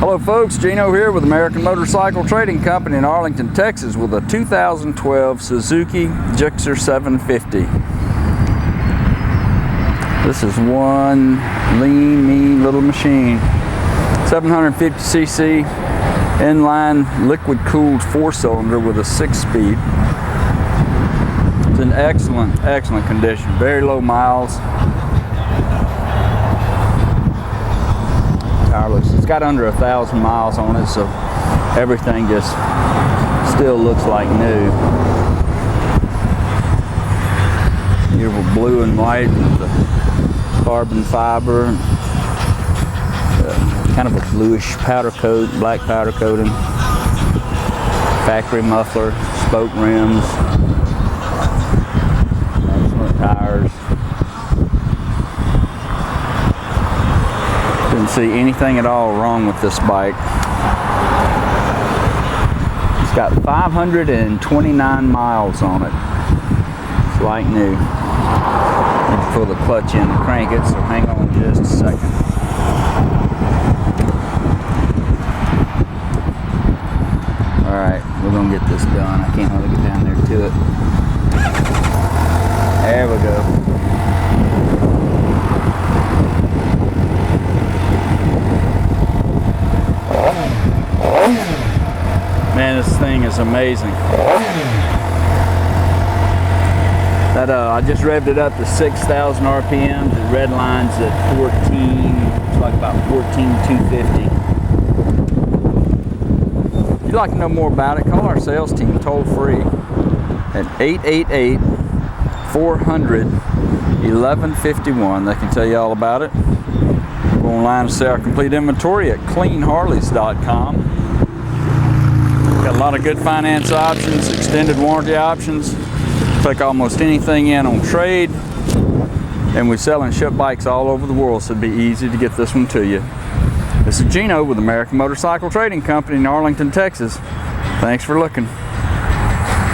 Hello folks, Gino here with American Motorcycle Trading Company in Arlington, Texas with a 2012 Suzuki Gixxer 750. This is one lean, mean little machine. 750cc inline liquid-cooled 4-cylinder with a 6-speed. It's in excellent condition, very low miles. It's got under 1,000 miles on it, so everything just still looks like new. Beautiful blue and white with the carbon fiber, kind of a bluish powder coat, black powder coating, factory muffler, spoke rims, excellent tires. Didn't see anything at all wrong with this bike. It's got 529 miles on it. It's like new. Need to pull the clutch in and crank it, so hang on just a second. Alright, we're gonna get this done. I can't really get down there to it. There we go. Man, this thing is amazing. That I just revved it up to 6,000 RPMs. It red lines at 14. It's like about 14,250. If you'd like to know more about it, call our sales team toll free at 888-400-1151. They can tell you all about it. Go online and see our complete inventory at cleanharleys.com. Got a lot of good finance options, extended warranty options. Take almost anything in on trade. And we sell and ship bikes all over the world, so it'd be easy to get this one to you. This is Gino with American Motorcycle Trading Company in Arlington, Texas. Thanks for looking.